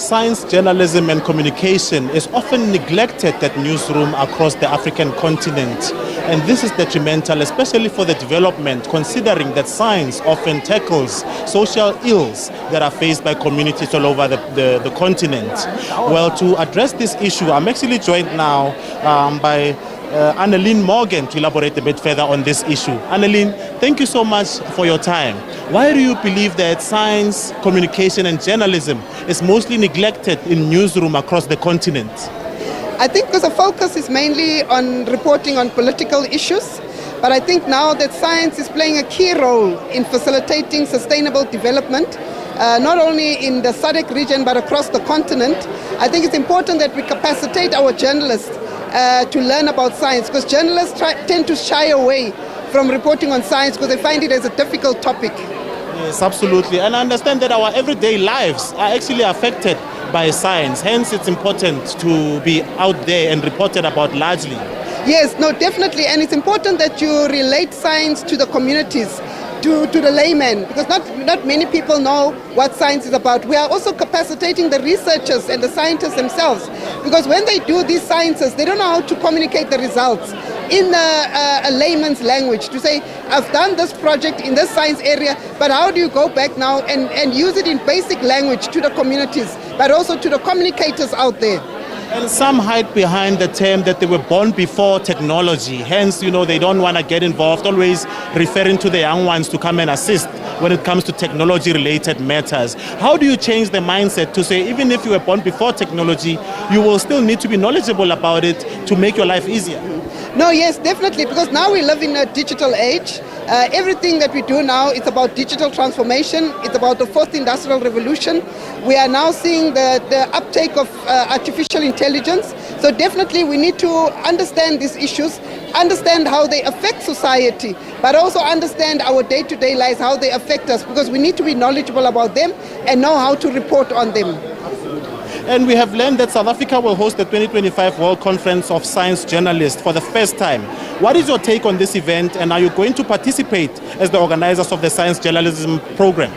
Science journalism and communication is often neglected at newsroom across the African continent. And this is detrimental, especially for the development, considering that science often tackles social ills that are faced by communities all over the continent. Well, to address this issue, I'm actually joined now by Annelien Morgan to elaborate a bit further on this issue. Annelien, thank you so much for your time. Why do you believe that science, communication and journalism is mostly neglected in newsroom across the continent? I think because the focus is mainly on reporting on political issues, but I think now that science is playing a key role in facilitating sustainable development, not only in the SADC region but across the continent, I think it's important that we capacitate our journalists to learn about science, because journalists tend to shy away from reporting on science because they find it as a difficult topic. Yes, absolutely. And I understand that our everyday lives are actually affected by science. Hence, it's important to be out there and reported about largely. Yes, no, definitely. And it's important that you relate science to the communities, to the layman, because not many people know what science is about. We are also capacitating the researchers and the scientists themselves, because when they do these sciences, they don't know how to communicate the results in a layman's language, to say, I've done this project in this science area, but how do you go back now and use it in basic language to the communities, but also to the communicators out there. And some hide behind the term that they were born before technology. Hence, they don't want to get involved, always referring to the young ones to come and assist when it comes to technology-related matters. How do you change the mindset to say, even if you were born before technology, you will still need to be knowledgeable about it to make your life easier? No, yes, definitely, because now we live in a digital age. Everything that we do now is about digital transformation. It's about the fourth industrial revolution. We are now seeing the uptake of artificial intelligence. So definitely we need to understand these issues, understand how they affect society, but also understand our day-to-day lives, how they affect us, because we need to be knowledgeable about them and know how to report on them. And we have learned that South Africa will host the 2025 World Conference of Science Journalists for the first time. What is your take on this event, and are you going to participate as the organizers of the Science Journalism Program?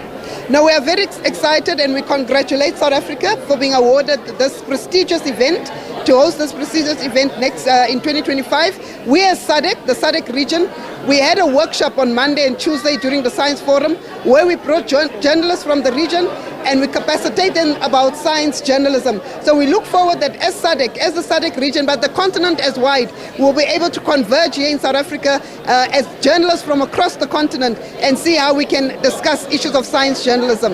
No, we are very excited, and we congratulate South Africa for being awarded this prestigious event, to host this prestigious event next in 2025. We as SADC, the SADC region, we had a workshop on Monday and Tuesday during the Science Forum where we brought journalists from the region and we capacitate them about science journalism. So we look forward that as SADC, as the SADC region, but the continent as wide, we'll be able to converge here in South Africa as journalists from across the continent and see how we can discuss issues of science journalism.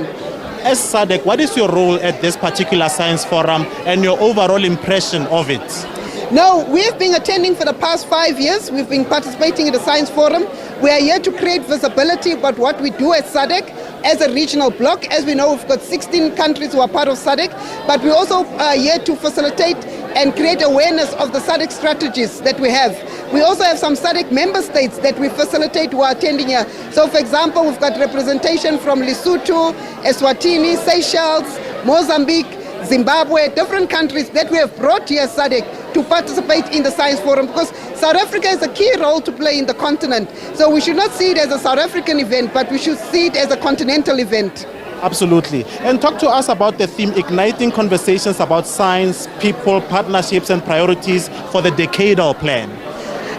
As SADC, what is your role at this particular science forum and your overall impression of it? No, we have been attending for the past 5 years. We've been participating in the Science Forum. We are here to create visibility about what we do at SADC as a regional bloc. As we know, we've got 16 countries who are part of SADC, but we also are here to facilitate and create awareness of the SADC strategies that we have. We also have some SADC member states that we facilitate who are attending here. So, for example, we've got representation from Lesotho, Eswatini, Seychelles, Mozambique, Zimbabwe, different countries that we have brought here SADC to participate in the Science Forum, because South Africa has a key role to play in the continent. So we should not see it as a South African event, but we should see it as a continental event. Absolutely. And talk to us about the theme, igniting conversations about science, people, partnerships and priorities for the decadal plan.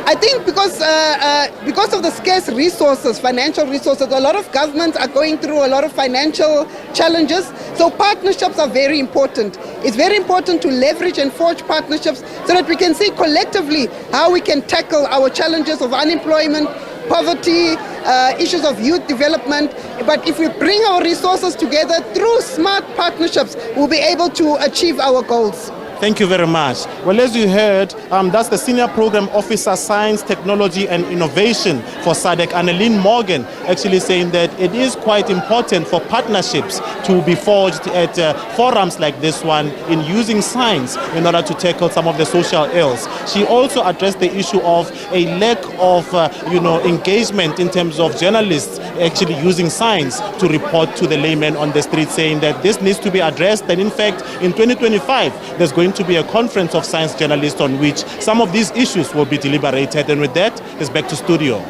I think because of the scarce resources, financial resources, a lot of governments are going through a lot of financial challenges. So partnerships are very important. It's very important to leverage and forge partnerships so that we can see collectively how we can tackle our challenges of unemployment, poverty, issues of youth development. But if we bring our resources together through smart partnerships, we'll be able to achieve our goals. Thank you very much. Well, as you heard, that's the Senior Program Officer, Science, Technology and Innovation for SADC, Annelien Morgan, actually saying that it is quite important for partnerships to be forged at forums like this one in using science in order to tackle some of the social ills. She also addressed the issue of a lack of engagement in terms of journalists actually using science to report to the layman on the street, saying that this needs to be addressed. And in fact, in 2025, there's going to be a conference of science journalists on which some of these issues will be deliberated. And with that, it's back to studio.